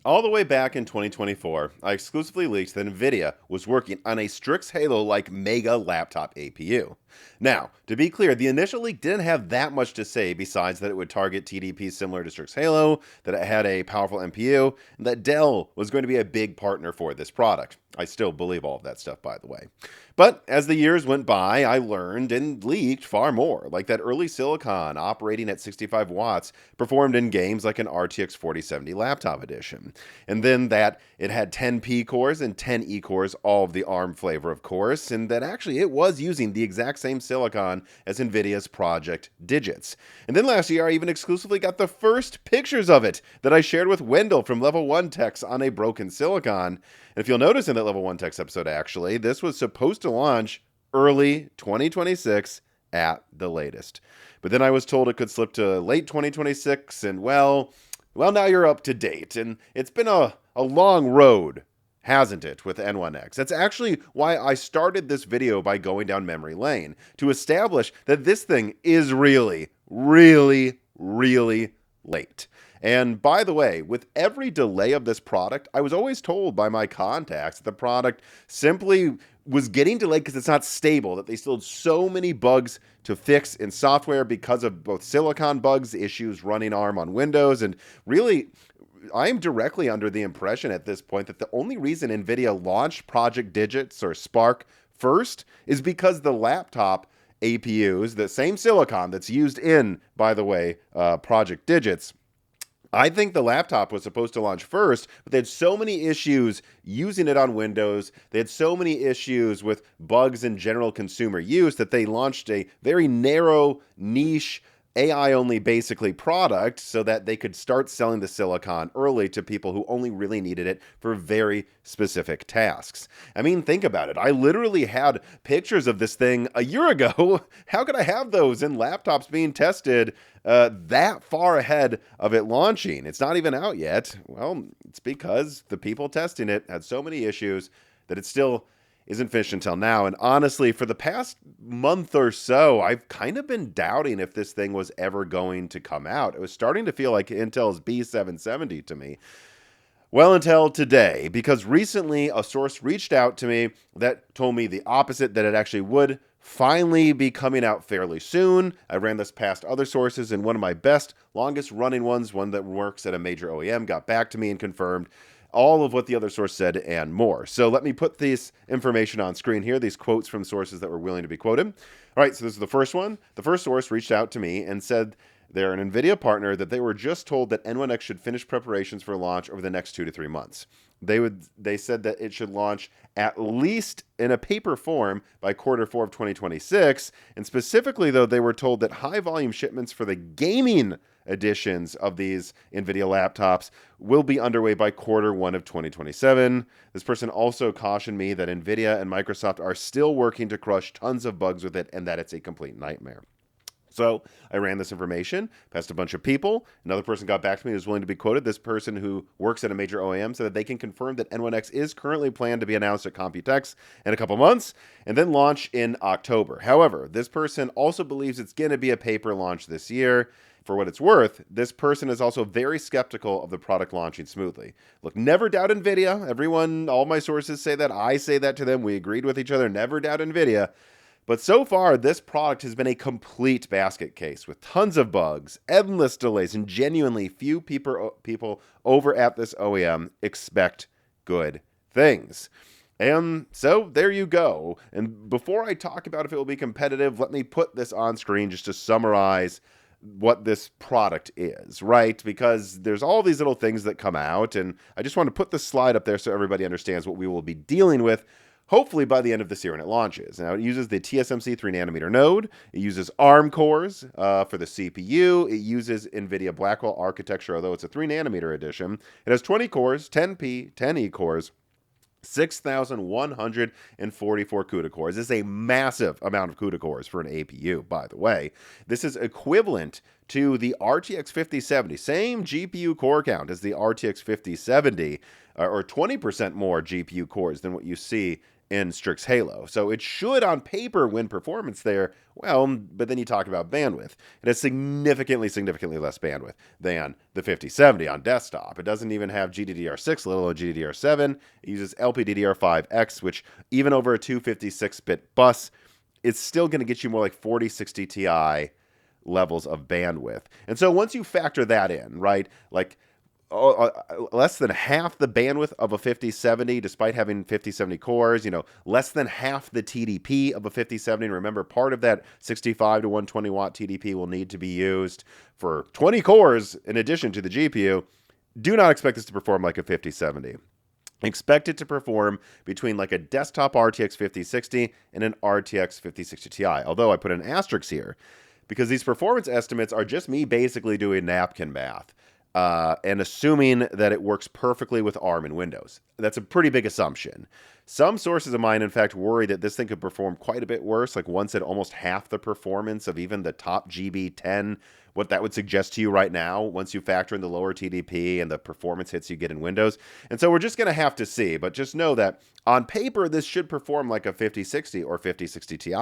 All the way back in 2024, I exclusively leaked that Nvidia was working on a Strix Halo-like mega laptop APU. Now, to be clear, the initial leak didn't have that much to say besides that it would target TDPs similar to Strix Halo, that it had a powerful NPU, and that Dell was going to be a big partner for this product. I still believe all of that stuff, by the way. But as the years went by, I learned and leaked far more, like that early silicon operating at 65 watts performed in games like an RTX 4070 laptop edition. And then that it had 10 P cores and 10 E cores, all of the ARM flavor, of course, and that actually it was using the exact same silicon as Nvidia's Project Digits. And then last year, I even exclusively got the first pictures of it that I shared with Wendell from Level 1 Techs on a broken silicon. And if you'll notice in that Level 1 Techs episode, actually, this was supposed to launch early 2026 at the latest. But then I was told it could slip to late 2026, and well, now you're up to date. And it's been a long road, hasn't it, with N1X? That's actually why I started this video by going down memory lane, to establish that this thing is really, really, really late. And by the way, with every delay of this product, I was always told by my contacts that the product simply was getting delayed because it's not stable, that they still had so many bugs to fix in software because of both silicon bugs, issues running ARM on Windows, and really, I'm directly under the impression at this point that the only reason Nvidia launched Project Digits or Spark first is because the laptop APUs, the same silicon that's used in, by the way, Project Digits, I think the laptop was supposed to launch first, but they had so many issues using it on Windows. They had so many issues with bugs in general consumer use that they launched a very narrow niche AI-only basically product so that they could start selling the silicon early to people who only really needed it for very specific tasks. I mean, think about it. I literally had pictures of this thing a year ago. How could I have those in laptops being tested that far ahead of it launching? It's not even out yet. Well, it's because the people testing it had so many issues that it still isn't finished until now. And honestly, for the past month or so, I've kind of been doubting if this thing was ever going to come out. It was starting to feel like Intel's B770 to me. Well, until today, because recently a source reached out to me that told me the opposite, that it actually would finally be coming out fairly soon. I ran this past other sources, and one of my best, longest running ones, one that works at a major OEM, got back to me and confirmed all of what the other source said and more. So let me put this information on screen here, these quotes from sources that were willing to be quoted. All right, so this is the first one. The first source reached out to me and said they're an Nvidia partner, that they were just told that N1X should finish preparations for launch over the next 2 to 3 months. They said that it should launch at least in a paper form by Q4 of 2026. And specifically, though, they were told that high volume shipments for the gaming editions of these Nvidia laptops will be underway by Q1 of 2027. This person also cautioned me that Nvidia and Microsoft are still working to crush tons of bugs with it and that it's a complete nightmare. So I ran this information past a bunch of people. Another person got back to me who was willing to be quoted. This person who works at a major OEM said that they can confirm that N1X is currently planned to be announced at Computex in a couple months and then launch in October. However, this person also believes it's going to be a paper launch this year. For what it's worth, this person is also very skeptical of the product launching smoothly. Look, never doubt Nvidia. Everyone, all my sources say that. I say that to them. We agreed with each other. Never doubt Nvidia. But so far, this product has been a complete basket case with tons of bugs, endless delays, and genuinely few people over at this OEM expect good things. And so there you go. And before I talk about if it will be competitive, let me put this on screen just to summarize what this product is, right? Because there's all these little things that come out, and I just want to put this slide up there so everybody understands what we will be dealing with, hopefully by the end of this year when it launches. Now, it uses the TSMC 3nm node. It uses ARM cores for the CPU. It uses NVIDIA Blackwell architecture, although it's a 3nm edition. It has 20 cores, 10P, 10E cores, 6,144 CUDA cores. This is a massive amount of CUDA cores for an APU, by the way. This is equivalent to the RTX 5070, same GPU core count as the RTX 5070, or 20% more GPU cores than what you see in Strix Halo. So it should, on paper, win performance there. Well, but then you talk about bandwidth. It has significantly less bandwidth than the 5070 on desktop. It doesn't even have GDDR6, let alone GDDR7. It uses LPDDR5X, which even over a 256-bit bus, it's still going to get you more like 4060 Ti levels of bandwidth. And so once you factor that in, right, like less than half the bandwidth of a 5070, despite having 5070 cores, less than half the TDP of a 5070. And remember, part of that 65 to 120 watt TDP will need to be used for 20 cores in addition to the GPU. Do not expect this to perform like a 5070. Expect it to perform between like a desktop RTX 5060 and an RTX 5060 Ti. Although I put an asterisk here because these performance estimates are just me basically doing napkin math. And assuming that it works perfectly with ARM and Windows. That's a pretty big assumption. Some sources of mine, in fact, worry that this thing could perform quite a bit worse. Like one said almost half the performance of even the top GB10, what that would suggest to you right now once you factor in the lower TDP and the performance hits you get in Windows. And so we're just going to have to see. But just know that on paper, this should perform like a 5060 or 5060 Ti.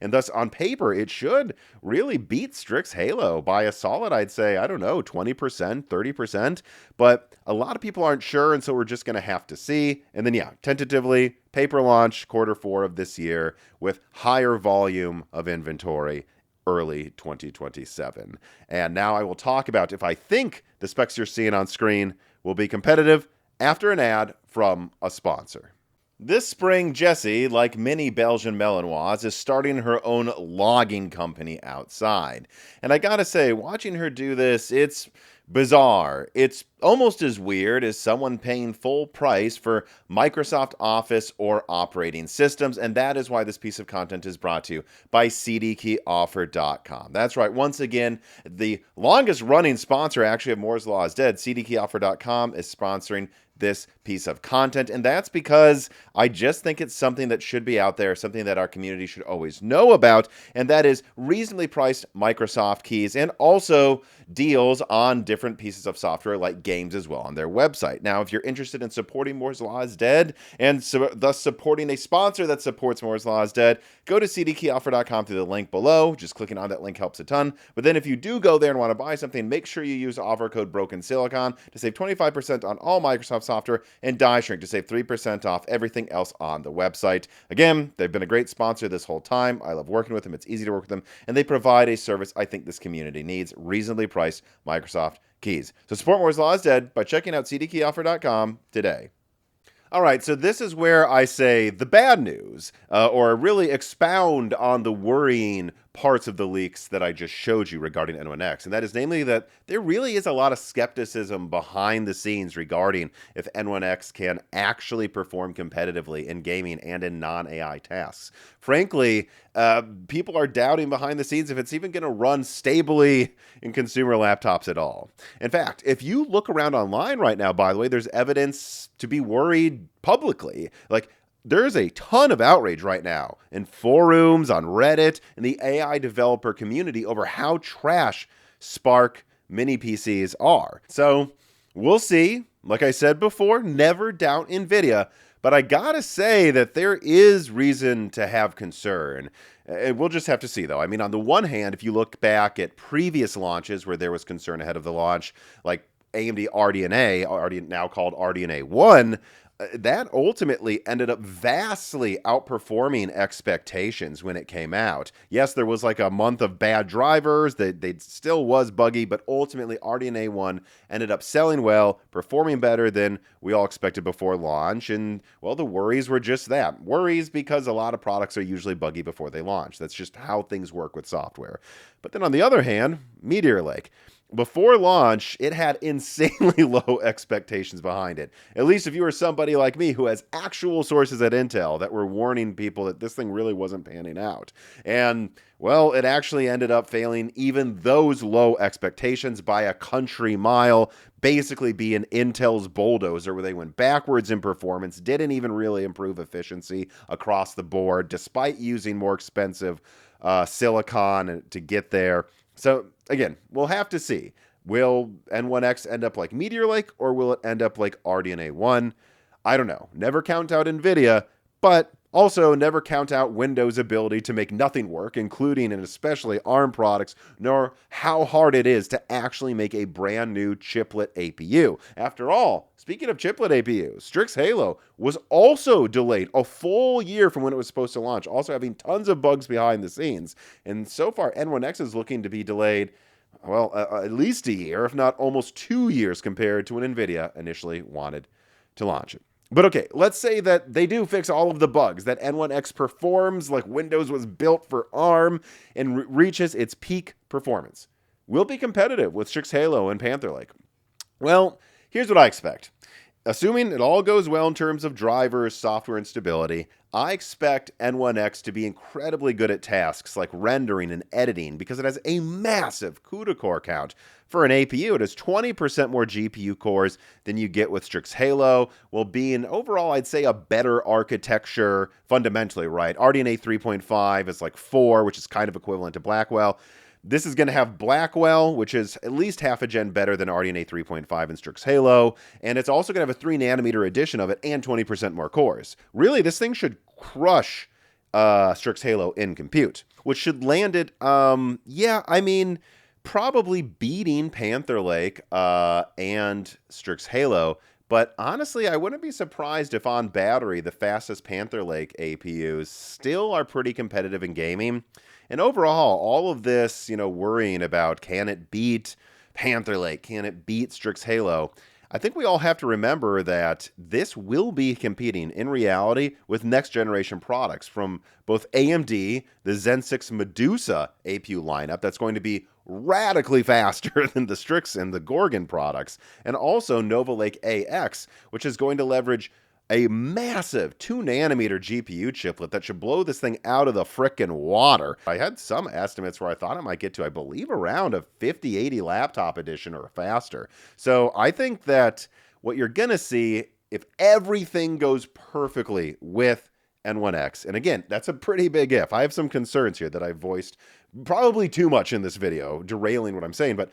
And thus, on paper, it should really beat Strix Halo by a solid, I'd say, I don't know, 20%, 30%. But a lot of people aren't sure, and so we're just going to have to see. And then, yeah, tentatively, paper launch Q4 of this year with higher volume of inventory early 2027. And now I will talk about if I think the specs you're seeing on screen will be competitive after an ad from a sponsor. This spring, Jessie, like many Belgian Malinois, is starting her own logging company outside. And I gotta say, watching her do this, it's bizarre. It's almost as weird as someone paying full price for Microsoft Office or operating systems, and that is why this piece of content is brought to you by CDkeyoffer.com. That's right, once again, the longest running sponsor actually of Moore's Law is Dead, CDkeyoffer.com, is sponsoring this piece of content, and that's because I just think it's something that should be out there, something that our community should always know about, and that is reasonably priced Microsoft keys and also deals on different pieces of software like games as well on their website. Now, if you're interested in supporting Moore's Law is Dead and thus supporting a sponsor that supports Moore's Law is Dead, go to CDkeyoffer.com through the link below. Just clicking on that link helps a ton. But then if you do go there and want to buy something, make sure you use offer code BrokenSilicon to save 25% on all Microsoft software and Die Shrink to save 3% off everything else on the website. Again, they've been a great sponsor this whole time. I love working with them. It's easy to work with them. And they provide a service I think this community needs, reasonably priced Microsoft keys. So support Moore's Law is Dead by checking out CDkeyoffer.com today. All right, so this is where I say the bad news, or really expound on the worrying parts of the leaks that I just showed you regarding N1X, and that is namely that there really is a lot of skepticism behind the scenes regarding if N1X can actually perform competitively in gaming and in non-AI tasks. Frankly, people are doubting behind the scenes if it's even going to run stably in consumer laptops at all. In fact, if you look around online right now, by the way, there's evidence to be worried publicly. Like, there's a ton of outrage right now in forums, on Reddit, in the AI developer community over how trash Spark mini PCs are. So we'll see. Like I said before, never doubt Nvidia, but I gotta say that there is reason to have concern. We'll just have to see, though. I mean, on the one hand, if you look back at previous launches where there was concern ahead of the launch, like AMD RDNA, now called RDNA 1, that ultimately ended up vastly outperforming expectations when it came out. Yes, there was like a month of bad drivers, they still was buggy, but ultimately RDNA 1 ended up selling well, performing better than we all expected before launch, and, well, the worries were just that. Worries because a lot of products are usually buggy before they launch. That's just how things work with software. But then on the other hand, Meteor Lake. Before launch, it had insanely low expectations behind it. At least if you were somebody like me who has actual sources at Intel that were warning people that this thing really wasn't panning out. And, well, it actually ended up failing even those low expectations by a country mile, basically being Intel's bulldozer, where they went backwards in performance, didn't even really improve efficiency across the board, despite using more expensive silicon to get there. So, again, we'll have to see. Will N1X end up like Meteor Lake, or will it end up like RDNA 1? I don't know. Never count out Nvidia, but Also, never count out Windows' ability to make nothing work, including and especially ARM products, nor how hard it is to actually make a brand new chiplet APU. After all, speaking of chiplet APUs, Strix Halo was also delayed a full year from when it was supposed to launch, also having tons of bugs behind the scenes. And so far, N1X is looking to be delayed, well, at least a year, if not almost 2 years compared to when Nvidia initially wanted to launch it. But okay, let's say that they do fix all of the bugs, that N1X performs like Windows was built for ARM and reaches its peak performance. Will be competitive with Strix Halo and Panther Lake. Well, here's what I expect. Assuming it all goes well in terms of drivers, software, and stability, I expect N1X to be incredibly good at tasks like rendering and editing because it has a massive CUDA core count. For an APU, it has 20% more GPU cores than you get with Strix Halo, while being overall, I'd say, a better architecture fundamentally, right? RDNA 3.5 is like 4, which is kind of equivalent to Blackwell. This is going to have Blackwell, which is at least half a gen better than RDNA 3.5 and Strix Halo, and it's also going to have a 3nm edition of it and 20% more cores. Really, this thing should crush Strix Halo in compute, which should land it, probably beating Panther Lake and Strix Halo. But honestly, I wouldn't be surprised if on battery, the fastest Panther Lake APUs still are pretty competitive in gaming. And overall, all of this, worrying about can it beat Panther Lake, can it beat Strix Halo, I think we all have to remember that this will be competing in reality with next generation products from both AMD, the Zen 6 Medusa APU lineup that's going to be radically faster than the Strix and the Gorgon products, and also NVL-AX, which is going to leverage a massive 2nm GPU chiplet that should blow this thing out of the frickin' water. I had some estimates where I thought it might get to, I believe, around a 5080 laptop edition or faster. So I think that what you're going to see, if everything goes perfectly with N1X, and again, that's a pretty big if. I have some concerns here that I voiced probably too much in this video, derailing what I'm saying, but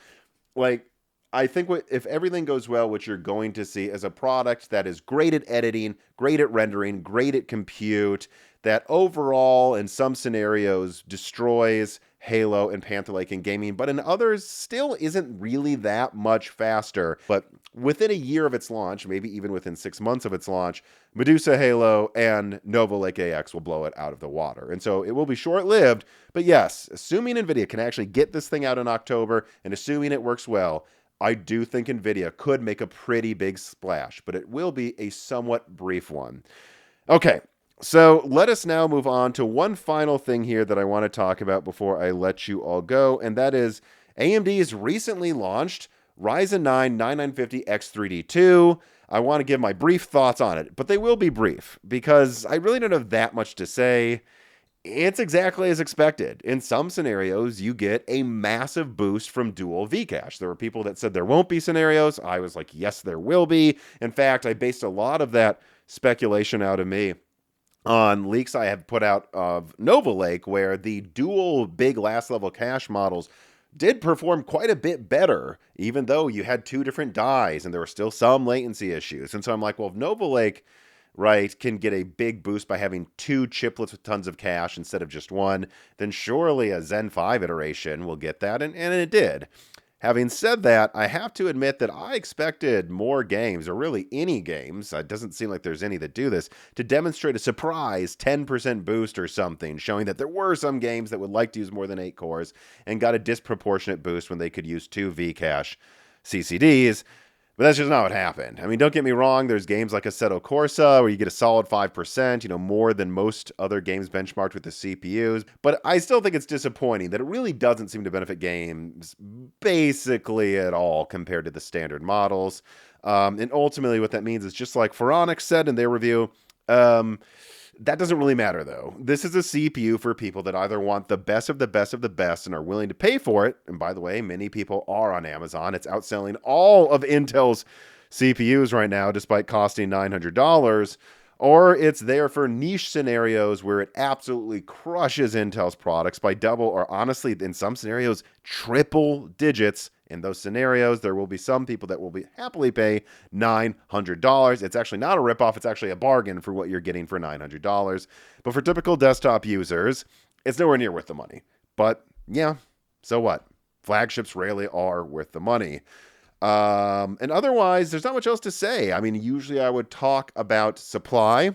I think if everything goes well, what you're going to see is a product that is great at editing, great at rendering, great at compute, that overall, in some scenarios, destroys Halo and Panther Lake in gaming, but in others, still isn't really that much faster. But within a year of its launch, maybe even within 6 months of its launch, Medusa Halo and NVL-AX will blow it out of the water. And so it will be short-lived, but yes, assuming Nvidia can actually get this thing out in October, and assuming it works well, I do think Nvidia could make a pretty big splash, but it will be a somewhat brief one. Okay, so let us now move on to one final thing here that I want to talk about before I let you all go, and that is AMD's recently launched Ryzen 9 9950X3D2. I want to give my brief thoughts on it, but they will be brief because I really don't have that much to say. It's exactly as expected. In some scenarios, you get a massive boost from dual Vcache. There were people that said there won't be scenarios. I was like, yes, there will be. In fact, I based a lot of that speculation out of me on leaks I have put out of Nova Lake, where the dual big last level cache models did perform quite a bit better, even though you had two different dies and there were still some latency issues. And so I'm like, well, if Nova Lake, right, can get a big boost by having two chiplets with tons of cache instead of just one, then surely a Zen 5 iteration will get that, and it did. Having said that, I have to admit that I expected more games, or really any games, it doesn't seem like there's any that do this, to demonstrate a surprise 10% boost or something, showing that there were some games that would like to use more than 8 cores and got a disproportionate boost when they could use 2 Vcache CCDs. But that's just not what happened. I mean, don't get me wrong, there's games like Assetto Corsa where you get a solid 5%, more than most other games benchmarked with the CPUs. But I still think it's disappointing that it really doesn't seem to benefit games basically at all compared to the standard models. And ultimately what that means is, just like Phoronix said in their review, that doesn't really matter, though. This is a CPU for people that either want the best of the best of the best and are willing to pay for it. And by the way, many people are on Amazon. It's outselling all of Intel's CPUs right now, despite costing $900. Or it's there for niche scenarios where it absolutely crushes Intel's products by double, or honestly, in some scenarios, triple digits In those scenarios, there will be some people that will be happily pay $900. It's actually not a ripoff. It's actually a bargain for what you're getting for $900. But for typical desktop users, it's nowhere near worth the money. But yeah, so what? Flagships rarely are worth the money. And otherwise, there's not much else to say. I mean, usually I would talk about supply.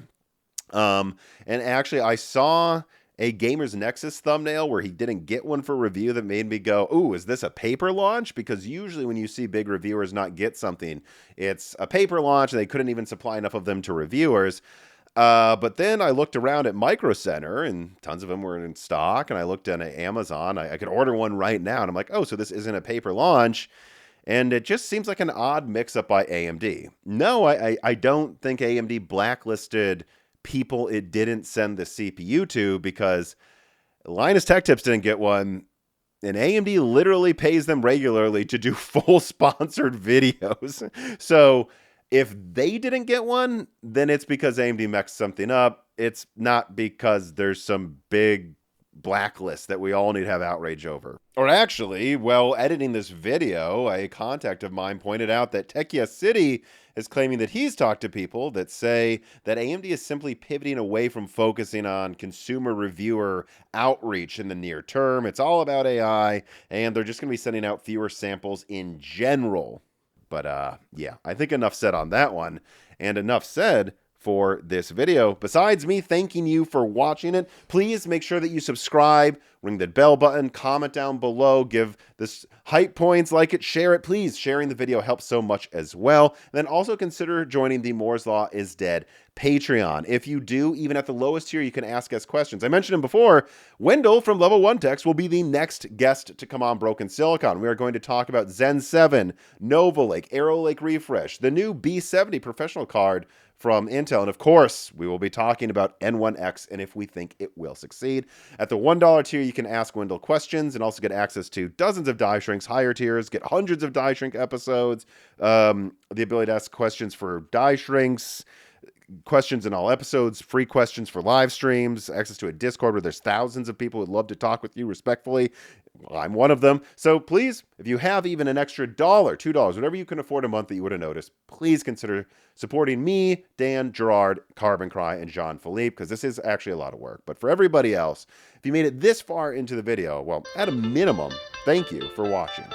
And actually, I saw a Gamer's Nexus thumbnail where he didn't get one for review that made me go, ooh, is this a paper launch? Because usually when you see big reviewers not get something, it's a paper launch and they couldn't even supply enough of them to reviewers. But then I looked around at Micro Center and tons of them were in stock. And I looked at Amazon. I could order one right now. And I'm like, oh, so this isn't a paper launch. And it just seems like an odd mix-up by AMD. No, I don't think AMD blacklisted people it didn't send the CPU to, because Linus Tech Tips didn't get one, and AMD literally pays them regularly to do full sponsored videos. So if they didn't get one, then it's because AMD messed something up. It's not because there's some big blacklist that we all need to have outrage over. Or actually, while editing this video, a contact of mine pointed out that Techia City is claiming that he's talked to people that say that AMD is simply pivoting away from focusing on consumer reviewer outreach in the near term. It's all about AI, and they're just going to be sending out fewer samples in general. But yeah, I think enough said on that one, and enough said for this video. Besides me thanking you for watching it, please make sure that you subscribe, ring that bell button, comment down below, give this hype points, like it, share it. Please, sharing the video helps so much as well. And then also consider joining the Moore's Law is Dead Patreon. If you do, even at the lowest tier, you can ask us questions. I mentioned him before, Wendell from Level 1 Techs will be the next guest to come on Broken Silicon. We are going to talk about Zen 7, Nova Lake, Arrow Lake Refresh, the new B70 professional card from Intel. And of course, we will be talking about N1X and if we think it will succeed. At the $1 tier, you can ask Wendell questions and also get access to dozens of die shrinks. Higher tiers get hundreds of die shrink episodes, the ability to ask questions for die shrinks, questions in all episodes, free questions for live streams, access to a Discord where there's thousands of people who'd love to talk with you respectfully. Well, I'm one of them. So please, if you have even an extra $1, $2, whatever you can afford a month that you would have noticed, please consider supporting me, Dan, Gerard, Carbon Cry, and Jean-Philippe, because this is actually a lot of work. But for everybody else, if you made it this far into the video, well, at a minimum, thank you for watching.